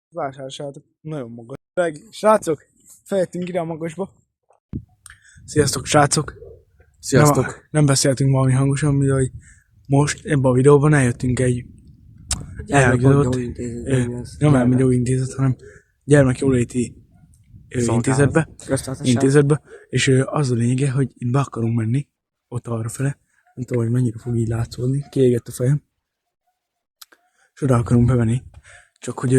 Vásárolsátok, nagyon magas. Srácok, fejettünk ide a magasba. Sziasztok, srácok! Sziasztok! Nem beszéltünk valami hangosan, mivel hogy most ebben a videóban eljöttünk egy nem elmegyóintézet, hanem gyermekjóléti intézetbe, és az a lényege, hogy itt be akarunk menni, ott arrafele, nem tudom, hogy mennyire fog így látszódni, kiégett a fejem, és oda akarunk bemenni, csak hogy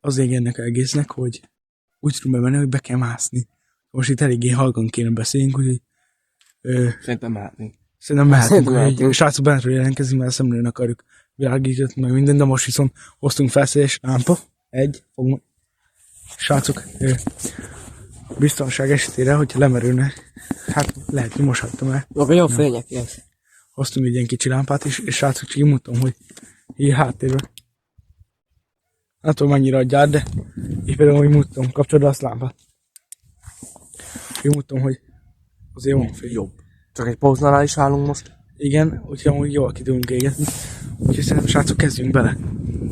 az lényeg ennek egésznek, hogy úgy tudunk bemenni, hogy be kell mászni. Most itt eléggé halkan kéne beszéljünk, úgyhogy Szerintem mehetnénk. hogy srácok bentről jelentkezik, mert szemlőn akarjuk világított, meg minden, de most viszont hoztunk felszerelés, lámpa, srácok, biztonság esetére, hogyha lemerülne, hát lehet, hogy moshattam el. Maga jó fények, yes. Hoztunk egy ilyen kicsi lámpát is, és srácok, csak kimutatom, hogy így háttérben. Nem tudom mennyire adjál, de így például, hogy mutatom, kapcsolod azt lámpát. Kimutatom, hogy azért van fény. Jobb. Csak egy póznál is állunk most. Igen, úgyhogy amúgy jól ki tudunk égetni. Úgyhogy szerintem, srácok, kezdjünk bele.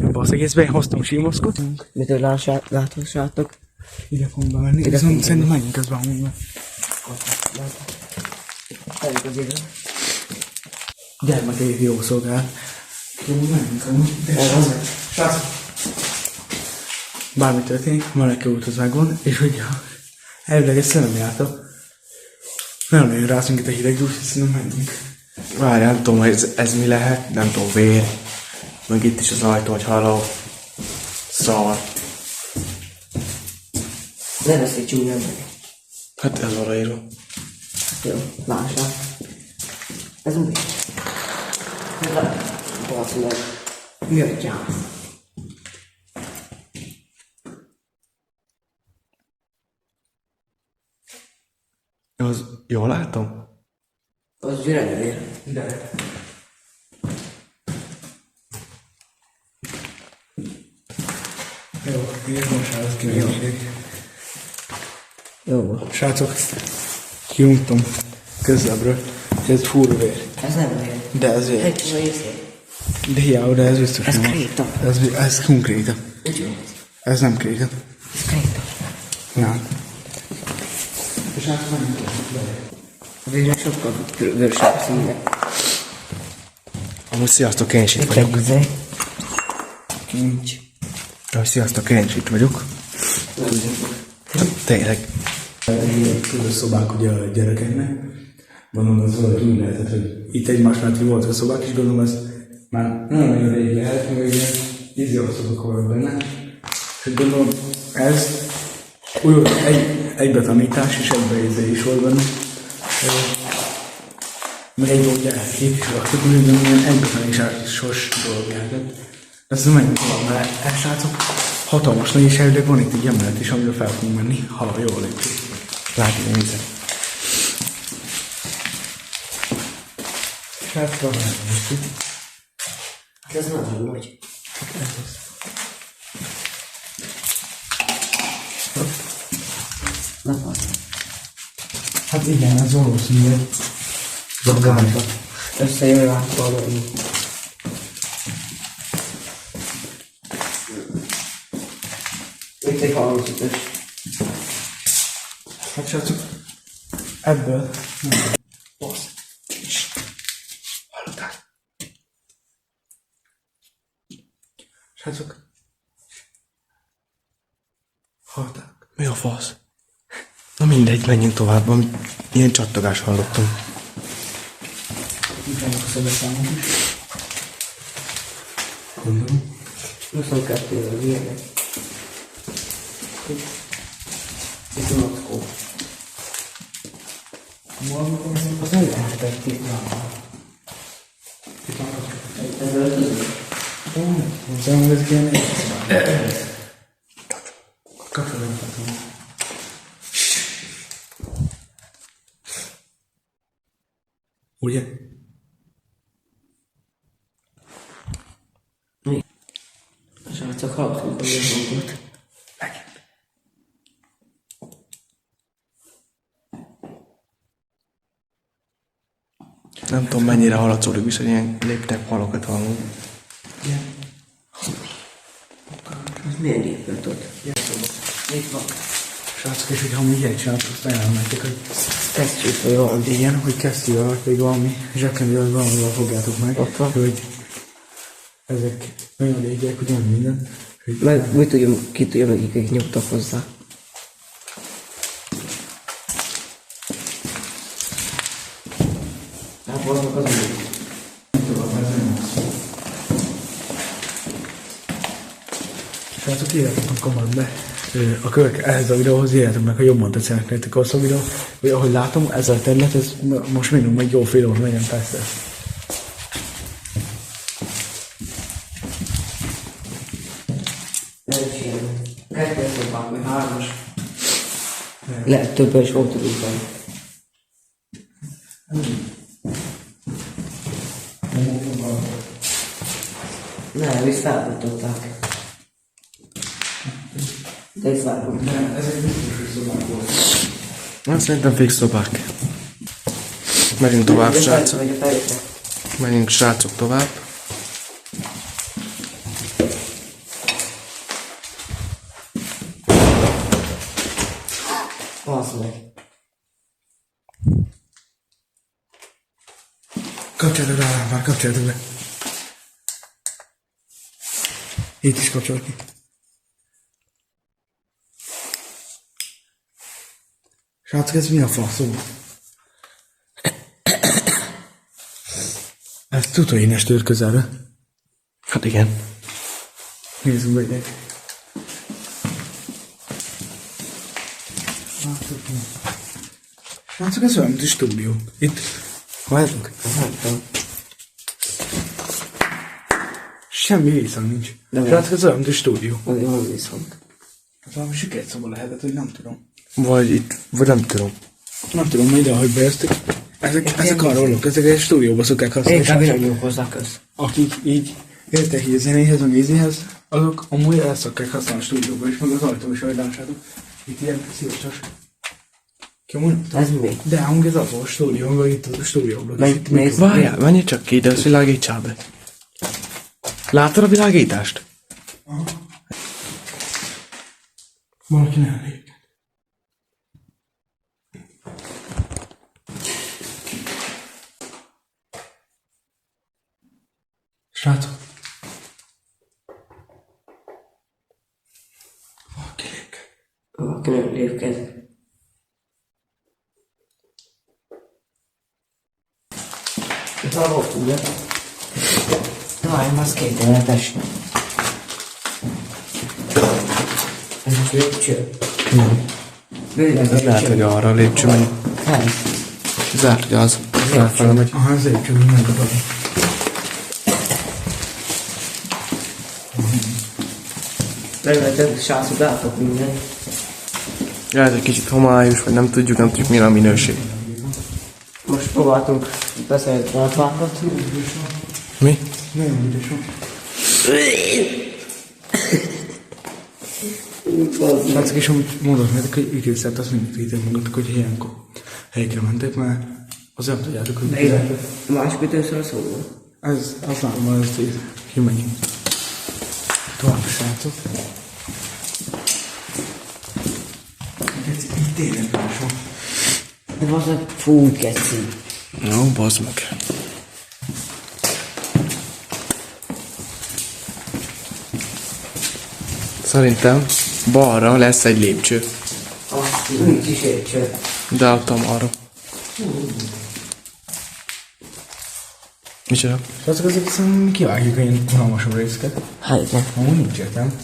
Ebbe az egészben én hoztam símoszkot. Mitől láthatósátok? Ide fogunk bemenni, viszont szerintem menjünk közben amúgy meg. Elég az idő. Gyermekei jó szolgál. Jó, menjünk amúgy. Srácok, bármi történik, Meleke út az megvan, és hogyha elvileg ezt nem járta, nagyon nagyon rázunk itt a hideg dús, és szerintem menjünk. Várjál, nem tudom, hogy ez mi lehet, nem tudom, vér. Meg itt is az ajtó, hogy halló. Szar. Nem lesz egy csúnya meg. Hát ez arra írva. Jó, lássál. Ez úgy. Basz meg. Jöjjön. Az jól látom? Az gyerek. De. Jó, így most az ki jó. Jó. Srácok, kiuntam közelebbről, hogy ez fúr vér. Ez nem vér. De ez vér. Egy kis észre. De hiába, de ez biztos Ez nem. kréta. Ez konkréta. Úgy jó. Ez nem kréta. Ez kréta. Nem. És hát menjünk bele. A vérre sokkal vörösebb színre. Amúgy sziasztok, én is itt vagyok. Kincs. Sziasztok, én is itt vagyok. Tényleg. Közös szobák ugye a gyerekeknek. Gondolom az valahogy úgy lehetett, hogy itt egymás mellett voltak a szobák, és gondolom ez már nem nagyon rég lehet, mert ugye izjavaszobak voltak benne. És gondolom ez úgy egybe tanítás, és egybe is volt benne. Meg egy jó gyerekét is raktuk, hogy ilyen egybe tanításos dolog lehetett. Ezt nem menjünk tovább, mert ez srácok hatalmas nagy, és elvileg van itt egy emelet is, amiről fel fogunk menni, ha jól lépjük. Látni, nézem. Hát van most itt. Ez nagyon nagy. Nem van. Hát igen, ez valószínű, hogy Zakálva. Összejön rá valami. Itt egy hallgatózás. hát srácok, ebből basz. Hallottál? Srácok, hallották? Mi a fasz? Na mindegy, menjünk tovább, ilyen csattogás hallottam. Itt vannak a szobaszálmok is. Gondolom. 22 az ilyenek. Itt a lackó. Az nem lehetett itt van. Ez öltöző. Hozzám, hogy ezek ilyen egyszerűen. Kapcsolom, nem tudom. Ugye? A srácok hallgatunk a hangot. Nem tudom, mennyire hallatszódik, viszont ilyen léptek halokat hallunk. Igen. Ez milyen épült ott? Itt van. Srácok, és hogyha mi ilyet csináltok, azt ajánlom nektek, hogy Kesztyűt vagy valami. igen, hogy kesztyűvel, vagy pedig valami zsebkendővel valamival fogjátok meg, Ott van. hogy ezek nagyon légek, ugyan minden. Hogy Meg ki tudja meg, akik nyomtak hozzá. Hát vannak az úgy. Srácok, írjátok a kommentbe ehhez a videóhoz, írjátok meg, ha jobban tetszenek nektek az a videó, hogy ahogy látom, ez a terület, ez most minimum egy jó fél óra legyen persze. Nem is ilyen. Kettő szobák, vagy hármas. Lehet többen is volt tudunk venni. Nem, ezt felbontották. De ezt felbontották. Ez egy biztos szobák volt. Na, szerintem fix szobák. Megyünk tovább, srácok. Megy a fejükre. Menjünk, srácok, tovább. Az meg. Kapcsoljátok rá, már kapcsoljátok be. Itt is kapcsolt ki. Srácok, ez mi a faszom? Ez tutóénes tör közelre. Hát igen. Nézzünk be ide. Srácok, ez olyan, mint a stúdió. Itt, várjátok, Nem tudom. semmi visszhang nincs. De Srácok, ez olyan, mint a stúdió. Azért van viszont. Ez valami sikert lehetett, hogy nem tudom. Vagy itt, vagy nem tudom. Nem tudom, hogy ide, ahogy beértük. Ezek a rollok, ezek egy stúdióba szokták használni. Én kb. Nem nyúl hozzá köz. Akik így értek így a zenéhez, meg ízéhez, azok amúgy el szokták használni a stúdióba is, meg az ajtó is, ahogy lássátok. Itt ilyen szívcsos. Ki mondta? Ez mi? De amúgy ez az a stúdió, meg itt a stúdióban. Nézd. Várjál, menj csak ki, de ezt világítsál be. Látod a világítást? Valaki nem elég. Srácok. Valaki lép. Valaki nem lépked. Ez a volt, ugye? Várj, az kételetes. Ez a lépcső. Ez lehet, hogy arra a lépcső megy. Hát, Ez lehet, hogy az. Felfele megy. Aha, ez egy csak nem tudom. levetek, srácok, látok mindent. Ja, ez egy kicsit homályos, vagy nem tudjuk mi a minőség. Most próbáltunk beszélni latvákat. Mi? Nagyon ügyes van. Srácok, és amit mondok nektek, hogy időszert, azt mindig tudjátok magadnak, hogy ilyenkor helyekre mentek, mert az nem tudjátok, hogy Másik időször szóló. ez, azt látom, hogy ezt így kimegyünk. Tovább, srácok. Itt tényleg más van. De az a fúj, keci. No, bazd meg. Szerintem balra lesz egy lépcső. Azt nincs is lépcső. De adtam arra. Micsoda? Srácok, ezek szerintem kivágjuk ilyen unalmasabb részeket. Hát igen. Amúgy nincs értem.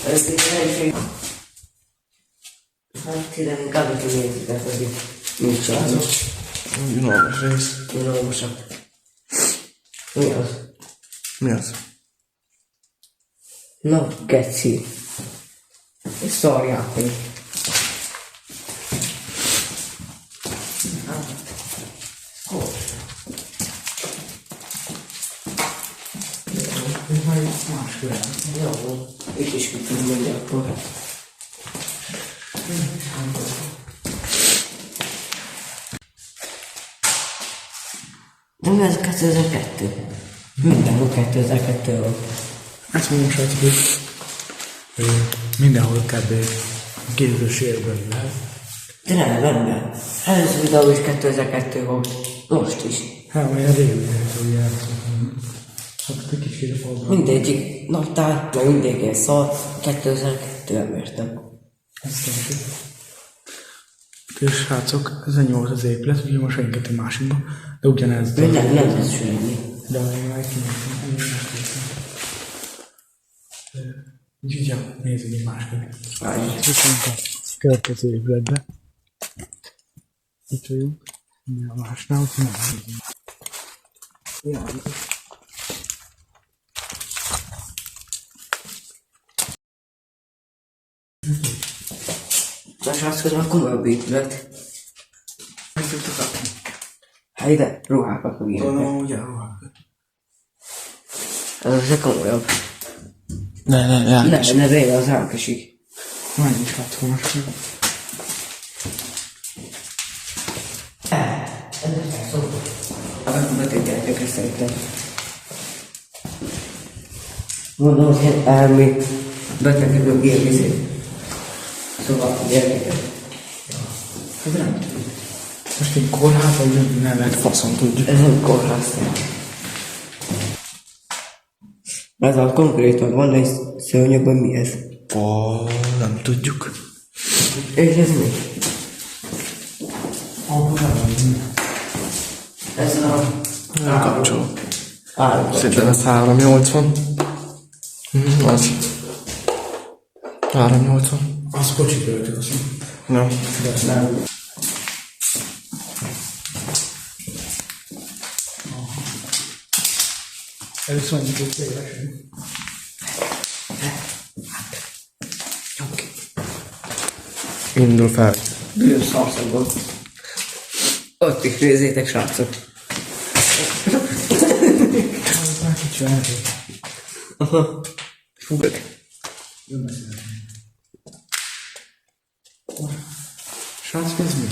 Ez egy hát tényleg inkább ki nézitek, hogy nincs az. Unalmas rész. Unalmasak. Mi az? Mi az? Na, geci. És szarjáték. Jó, itt is ki tudjuk menni akkor. Nem, ez 2002. Mindenhol 2002 volt. Ezt mondom, srácok, hogy mindenhol kb. 2000-es évben lehet. De nem. Először videó is 2002 volt. Most is. Hát, olyan régen lehet, hogy játszottam. Hát, egy kicsit fogom. Mindegyik naptár, meg mindegyik ilyen szar. 2002-ben értem. Ezt nem. És srácok, ez ennyi volt az épület, ugye most rengeteg egy másikba, de ugyanez. Nem lesz semmi. De én már kimentem. Úgyhogy ja, nézzük egy másikat. Viszont a következő épületbe. Itt vagyunk. Mi a másnál, hogy nem nézzünk. Jaj. Na srácok, ez már komolyabb épület. Hogy tudtuk rakni? Hát ide ruhákat meg ilyenek. Ugye, ruhákat. Ez komolyabb. Ne. Ne régen az elkesik. Majd is látom most. Betétjenek ezt szerintem. Mondom, hogy elmi betegekből ilyen izé. Szóval gyerekek. Hát nem tudom. Most egy kórház, vagy nem lehet faszon tudjuk. Ez nem kórház. Ez a konkrétan van egy szőnyegben mi ez? Nem tudjuk. És ez mi? Ez a... Elkapcsolok. Állapot. Szerintem ez 380. Az. 380. Az kocsit öltük, azt mondom. Nem. Nem. Először mondjuk, hogy tényleg. Indul fel. Nagyon szarszagban. Ott is nézzétek, srácok. Az már kicsi elhő. Aha. Fúgok. Srácok, ez mi?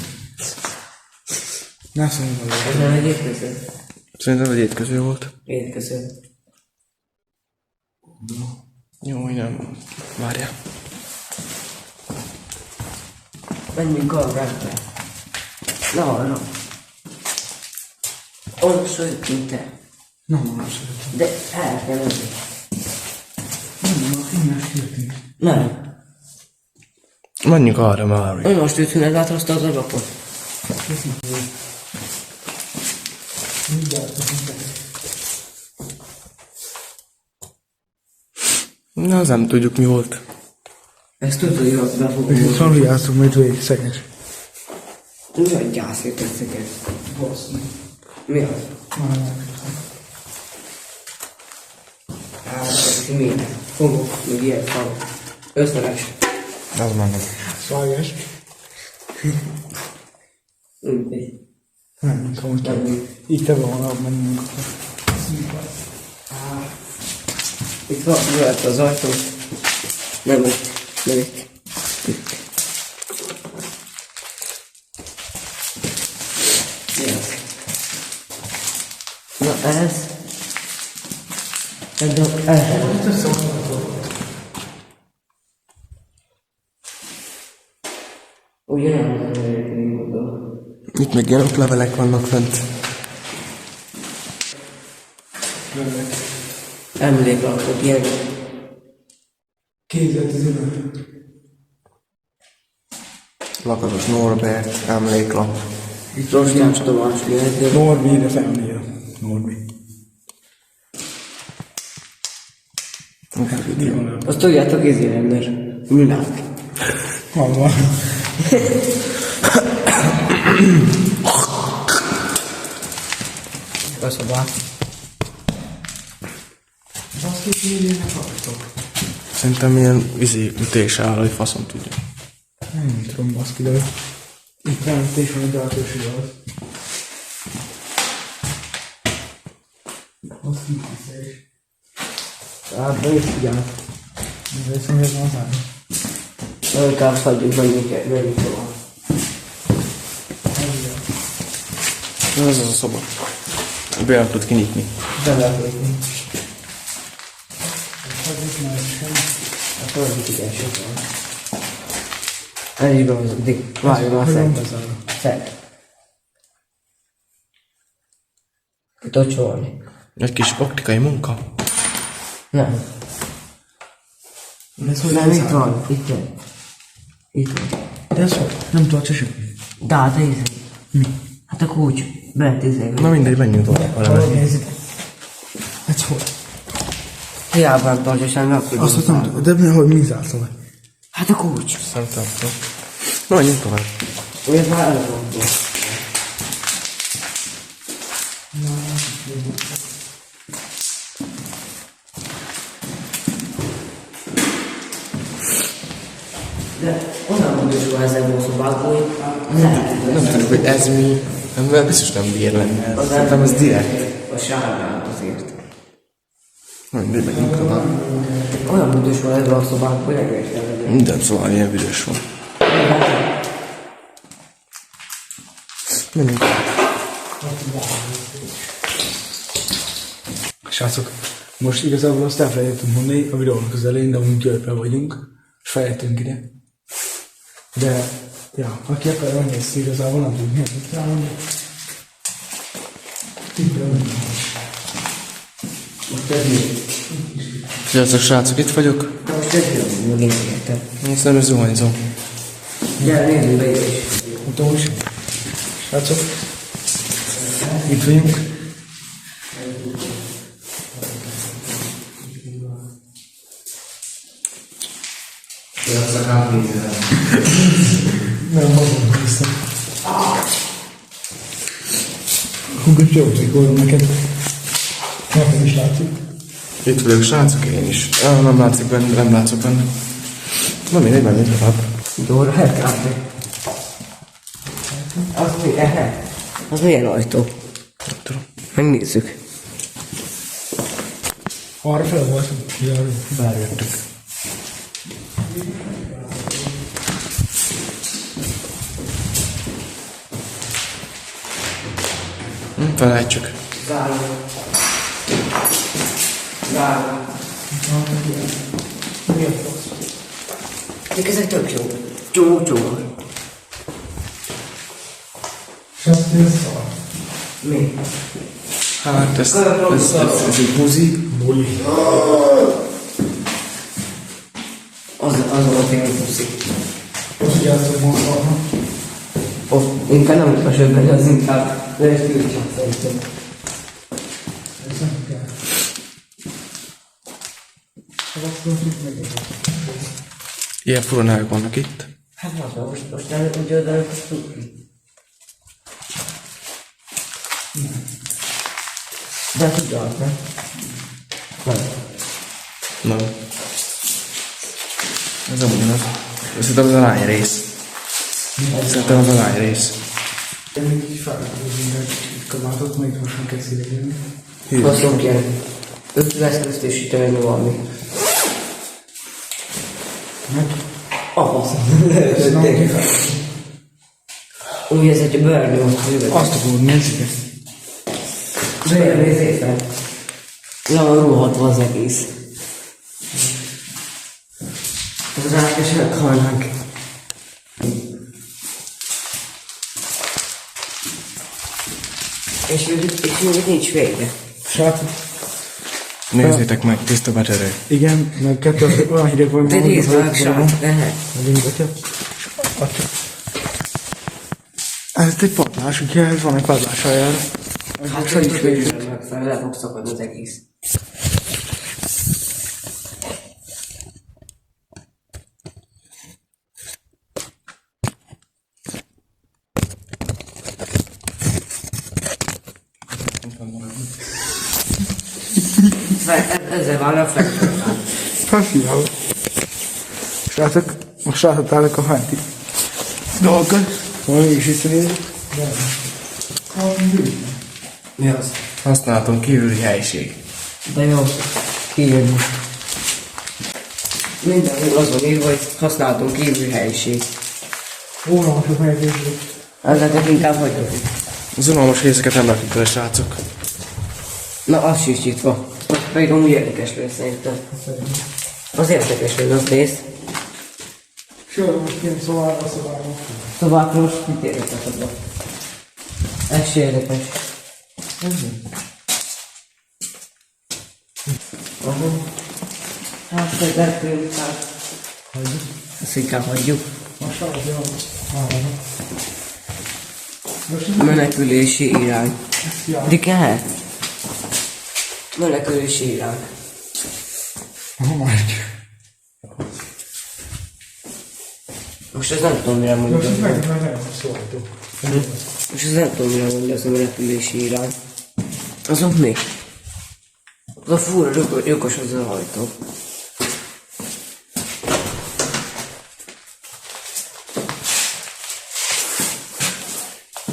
Ne szóljunk valami. Ez már egy étkező. Szerintem egy étkező volt. Étkező. Jó, hogy nem. Várjál. Menjünk arra. Na, arra. Onnan szóljuk te. Nem, nem szeretem. De el kell menni. Nem, a innen jöttünk. Nem. Menjünk arra már. Most ütőnek át azt az ablakot. Na, az nem tudjuk mi volt. Ezt tudod, hogy ott be fogom. És azt játszunk majd végig szeges. Mi a gyászért tetszeket? Mi az? Milyen? Fogok, még ilyen fal. Összeles. Az már nem. Szalgás. Mindegy. Nem, komolyan. Nem. Így te volna mennünk. Itt van, jöhet az ajtó. Nem itt. Nem itt. Itt. Mi az? Na ez. Ez. Ugye nem gondolom. Itt meg ilyen levelek vannak fent. Emléklapok, ilyen. 2015. Lakatos Norbert, emléklap. Itt Rostás Tamás, ilyen. Norbi, ide felnél. Norbi. Azt tudjátok, ezért Münák. Van. A szobát. Azt is írjának hallgatok. Szerintem ilyen ütés áll, hogy faszom tudja. Nem tudom, baszki, de itt teremtés van, de a többség az. Azt így vissza is. Hát, be is figyelnek. De hiszem, hogy ez van az áll. Na, inkább hagyjuk, menjünk tovább. Ez az a szoba. Be tud kinyitni. De lehet lépni. A földik igen sokan. El is behozódik. Várjon már szed. Tudod csolni? Egy kis optikai munka. Nem. Ez hogy Nem, itt van. Itt van. Itt van. De ez hogy? Nem tudod se semmi. De hát nézzük. Mi? Hát a kulcs. Betízek. Na mindegy, menjünk tovább. Valahogy nézzük. Ez hogy? Hiába nem tartja semmi, akkor Azt hogy nem tudod, de mi, hogy mi zárta meg? Hát a kulcs. Szerintem. Na menjünk tovább. Olyan már elrondol. De onnan mondja, hogy ezzel volt szobából, lehet. Nem tudjuk, hogy ez mi. Nem, biztos nem bír lenni. Szerintem ez direkt. A sárgán azért. Na mindegy, menjünk tovább. Olyan büdös van ebben a szobában, hogy megértem. Minden szóval ilyen büdös van. Menjünk. Srácok, most igazából azt elfelejtettünk mondani a videónak az elején, de amúgy Győrben vagyunk, és feljöttünk ide. De, ja, aki akar megnézni, igazából nem tudjuk miért rámondani. Most ez mi? Sziasztok srácok, itt vagyok. De most ez mi? Megint értem. Azt nem zuhanyzom. Gyere, nézzük be ide is. Mutatom is. Srácok, itt vagyunk. Nem, magam vissza. Hú, jó, hogy gól neked. Nekem is látszik. Itt vagyok srácok, én is. Nem látszik benne, nem látszok benne. Na mindegy, menjünk tovább. Dóra, elkapni. Az mi? Az milyen ajtó? Nem tudom. Megnézzük. Arra fel voltunk. Várjatok. Felejtsük. Záró. Záró. Mi a fasz? Ezek tök jó. Csó. Srácok, ez szar. Mi? Hát ez egy buzi. Buli. Az volt én puszik. Most ugye azt mondom, Inkább nem utasod meg, az inkább lehetőt csak szerintem. ez nem kell. Ilyen furonák vannak itt. Hát most nem úgy oldalak, azt tudni. De tudod, nem? Nem. Nem. Ez nem ugyanaz. Szerintem ez a lány rész. Szerintem az a lány rész. Én még így felhúzni, hogy kamátot, majd most nem kell szívegélni. Hozzunk ilyen 50 köztésíteni valami. Ez nem kell. Úgy ez egy bőrni volt a jövő. Azt akarom, nézzük ezt. Nézd észre. Ja, ruhatva az egész. Az rákos meghalnánk. És még nincs vége. Srácok, Nézzétek meg, tiszta beterő. igen, meg kettő olyan hideg van, De nézd meg, srác, lehet. Megyünk, atya. Ez egy padlás, ugye ez van egy padlás ajára. Hát hogy is végül megfelelő, le fog szakadni az egész. Ezzel van a flexor. Faszináló. Srácok, most láthattátok a fenti dolgokat. Majd mégis visszanézzük. Mi az? Használaton kívüli helység. De jó, kijönni. Mindenhol az van írva, hogy használaton kívül helyiség. Hónapos a fejlődésről. Ezeket inkább hagyjuk. Az unalmas részeket nem rakjuk bele, srácok. Na, az sincs nyitva. Pedig amúgy érdekes lesz szerintem. Az érdekes lesz az rész. Sőt, most kint szobába. Szobákról most kitérjük a szobba. Ez se érdekes. Aha. Hát, hogy belkülünk, hát. Hagyjuk. Ezt inkább hagyjuk. Most az jó. Menekülési irány. De kell? Menekülési irány. Majd. Most ez nem tudom, mire mondja. Most meg nem szóltok. Most ez nem tudom, mire mondja az a menekülési irány. Azok mi? Az a fura lyukos az a hajtó.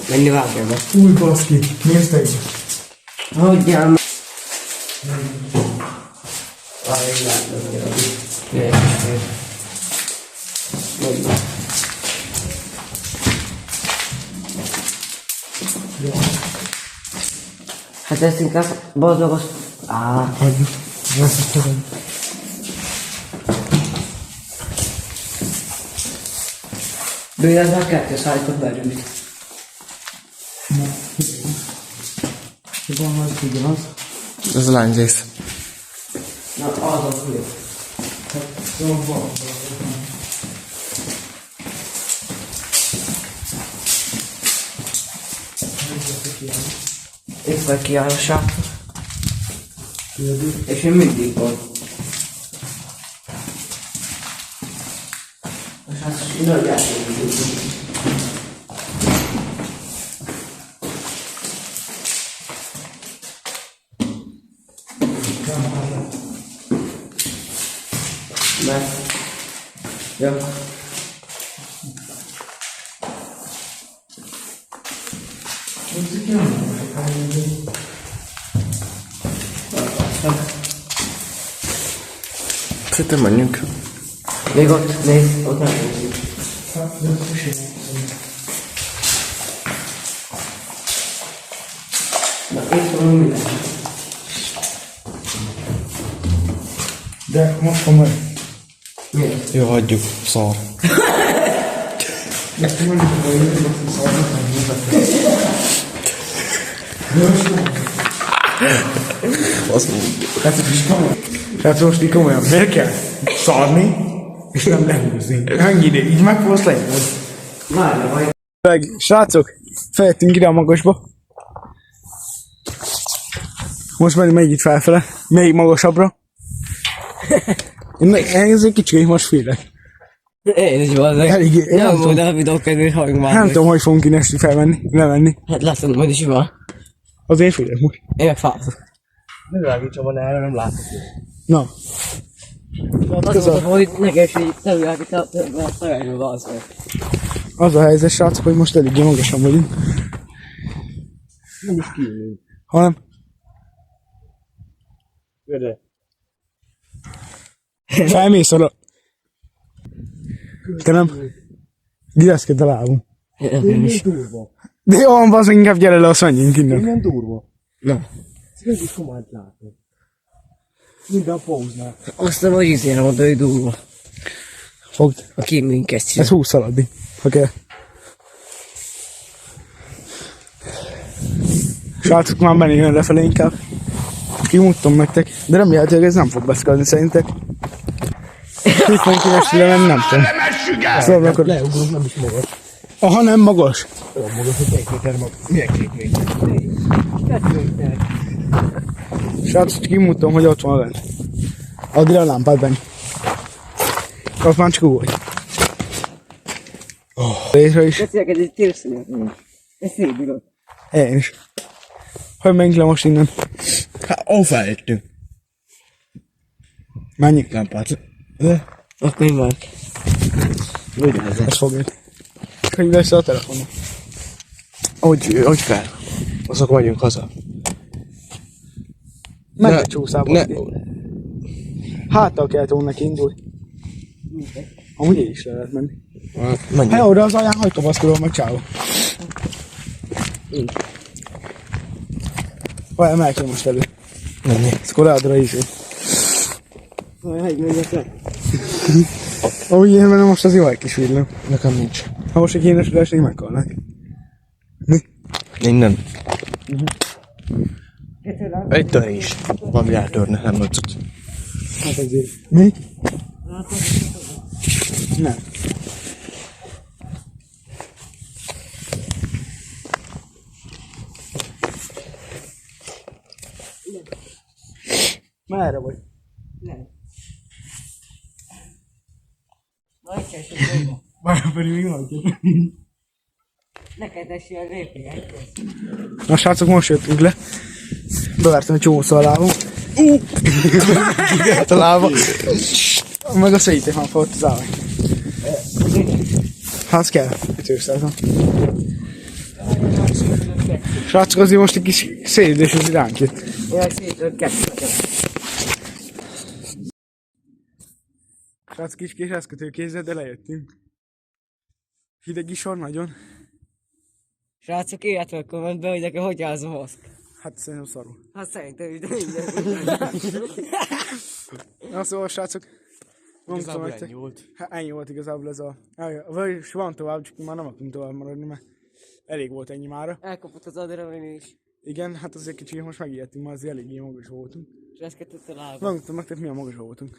Menni vágjál meg. Új baszki, nézd meg. Hagyjál meg. Várj, látom, hogy a Jöjjön. Hát ezt inkább boldogos... Hagyjuk. Ezt tudom. Bőjön a kettő szállított belőle. Van majd ugyanaz. Ez a lányzész. Na, az a fő. Jó, van. Itt vagy kiáll a sátor. És én mindig van. És hát nagy játék. Mert... Jó. Szerintem menjünk. Még ott, nézd, ott nem nézzük. Na, itt van minden. De most van majd. Miért? Jó, hagyjuk. Szar. Ezt mondjuk, hogy én szarnak nem Azt mondjuk. Hát most így komolyan, miért kell szarni, és nem lehúzni? Ennyi így meg fogsz lejönni. Várj. Srácok, feljöttünk ide a magasba. Most megy itt felfele, még magasabbra. Én egy kicsit most félek. Én is valami. Elég, Nem mondom a videókedvét, halljuk már. nem tudom, hogy fogunk innen felmenni, lemenni. Hát látom, majd is van. Azért félek most. Én meg fázok. Ne világítsa van erre, nem látok. Na, Azt mondtam, hogy nekem is így felvilágít a szaványról az meg. az a helyzet, srácok, hogy most eléggé magasan vagyunk. Nem is kijönünk. Hanem, Göde. felmész arra. Te nem? Gireszked a lábunk. Én is. De jó, az inkább gyere le, azt menjünk innen. Milyen durva. Na. Szépen komolyt látom. Minden póznál. Azt nem, hogy izére mondta, hogy durva. Fogd. A kémünk ezt Ez csinál. 20 szaladni, ha kell. Srácok, már menni jön lefelé inkább. Kimuttam nektek, de remélhetőleg ez nem fog beszkálni szerintek. Itt van kinesni, de nem tudom. Szóval akkor... Leugrunk, nem is magas. Aha, nem magas. Olyan magas, hogy 2 méter magas. Milyen 2 méter? Srácok, kimuttam, hogy ott van bent. Add le a lámpát bent. Ott már csak úgy. Létre is. Beszélek, ez egy térszínű. Ez szépülök. Én is. Hogy menjünk le most innen. Hát, feljöttünk. Menjünk. Lámpát. Ott még van. Ez fogja. Hogy lesz a telefonom. Hogy kell? Azok vagyunk haza. Menj Ne- a csúszába. ne- Háttal kellett volna neki indulni. Amúgy így is le lehet menni. Menjünk. Hát oda az alján hajtóbaszkolom meg csáó. Vagy emelkedj most elő. Ennyi. Szkoládra is. Hogy megyek le? Ahogy én benne most az jó egy kis villám. Nekem nincs. Ha most egy kénesülés, én meghalnak. Mi? Innen. Egy tör is. Valami eltörne, nem látszott. Hát ezért. Mi? Nem. Merre vagy? Nem. Nagy cseső, Már pedig még nagy. neked esélye lépjek. Na srácok, most jöttünk le. Bevertem egy csomószor a lábam. Kigelt a lába. Meg a széjték már fogott az állani. Hát az kell, egy őszáltam. Srácok, azért most egy kis szélidés az iránk jött. Én szétről kettőt. Srácok, kis eszkötőkézzel, de lejöttünk. Hideg is van nagyon. Srácok, írjátok a kommentbe, hogy nekem hogy áll az a maszk. Hát szerintem szarul. Hát szerintem is, de minden. Na szóval srácok, mondtam Igazából nektek. ennyi volt. Hát ennyi volt igazából ez a... Vagyis van tovább, csak már nem akarunk tovább maradni, mert elég volt ennyi mára. Elkapott az adrenalin is. Igen, hát azért kicsit most megijedtünk, már azért eléggé magas voltunk. És ezt kettőt a lába. Megmondtam nektek, milyen magas voltunk.